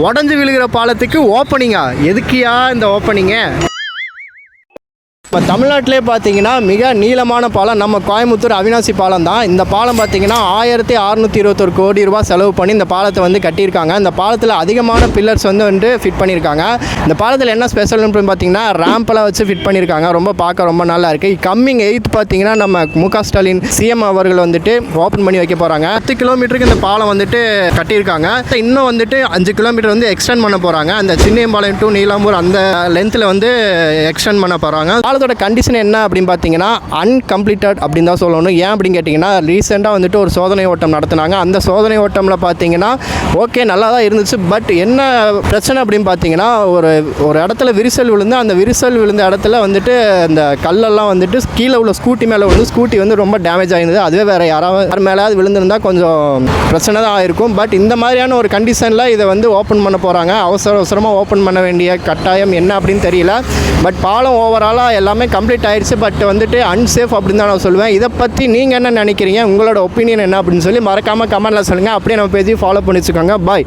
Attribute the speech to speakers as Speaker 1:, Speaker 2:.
Speaker 1: உடஞ்சி விழுகிற பாலத்துக்கு ஓப்பனிங்கா? எதுக்கியா இந்த ஓப்பனிங்கு? இப்போ தமிழ்நாட்டிலே பார்த்தீங்கன்னா மிக நீளமான பாலம் நம்ம கோயம்புத்தூர் அவினாசி பாலம் தான். இந்த பாலம் பார்த்தீங்கன்னா 1621 கோடி ரூபாய் செலவு பண்ணி இந்த பாலத்தை வந்து கட்டியிருக்காங்க. இந்த பாலத்தில் அதிகமான பில்லர்ஸ் வந்து ஃபிட் பண்ணியிருக்காங்க. இந்த பாலத்தில் என்ன ஸ்பெஷல்னு பார்த்தீங்கன்னா ரேம்பெல்லாம் வச்சு ஃபிட் பண்ணியிருக்காங்க. ரொம்ப பார்க்க ரொம்ப நல்லா இருக்குது. கம்மிங் 8th பார்த்தீங்கன்னா நம்ம மு.க. ஸ்டாலின் சிஎம் அவர்கள் வந்துட்டு ஓப்பன் பண்ணி வைக்க போகிறாங்க. 10 கிலோமீட்டருக்கு இந்த பாலம் வந்துட்டு கட்டியிருக்காங்க. இன்னும் வந்துட்டு 5 கிலோமீட்டர் வந்து எக்ஸ்டெண்ட் பண்ண போகிறாங்க. அந்த சின்னையம்பாளையம் டு நீலாம்பூர் அந்த லென்த்தில் வந்து எக்ஸ்டெண்ட் பண்ண போகிறாங்க. பாலத்தோட கண்டிஷன் என்ன அப்படின்னு பார்த்தீங்கன்னா அன்கம்ப்ளீட்டட் அப்படின்னு தான் சொல்லணும். ஏன் அப்படின்னு கேட்டிங்கன்னா ரீசெண்டாக வந்துட்டு ஒரு சோதனை ஓட்டம் நடத்தினாங்க. அந்த சோதனை ஓட்டமில் பார்த்தீங்கன்னா ஓகே நல்லா தான் இருந்துச்சு. பட் என்ன பிரச்சனை அப்படின்னு பார்த்தீங்கன்னா ஒரு இடத்துல விரிசல் விழுந்து அந்த விரிசல் விழுந்த இடத்துல வந்துட்டு அந்த கல்லெல்லாம் வந்துட்டு கீழே உள்ள ஸ்கூட்டி மேலே வந்து ஸ்கூட்டி வந்து ரொம்ப டேமேஜ் ஆகிருந்தது. அதுவே வேறு யாராவது மேலேயாவது விழுந்திருந்தால் கொஞ்சம் பிரச்சனை தான் ஆயிருக்கும். பட் இந்த மாதிரியான ஒரு கண்டிஷனில் இதை வந்து ஓப்பன் பண்ண போகிறாங்க. அவசரமாக ஓப்பன் பண்ண வேண்டிய கட்டாயம் என்ன அப்படின்னு தெரியல. பட் பாலம் ஓவராலாக எல்லாமே கம்ப்ளீட் ஆயிடுச்சு. பட் வந்துட்டு அன்சேஃப் அப்படின்னு தான் நான் சொல்லுவேன். இதை பற்றி நீங்கள் என்ன நினைக்கிறீங்க? உங்களோட ஒப்பீனியன் என்ன அப்படின்னு சொல்லி மறக்காமல் கமெண்ட்டில் சொல்லுங்கள். அப்படியே நம்ம பேஜை ஃபாலோ பண்ணி வச்சுக்கோங்க. பாய்.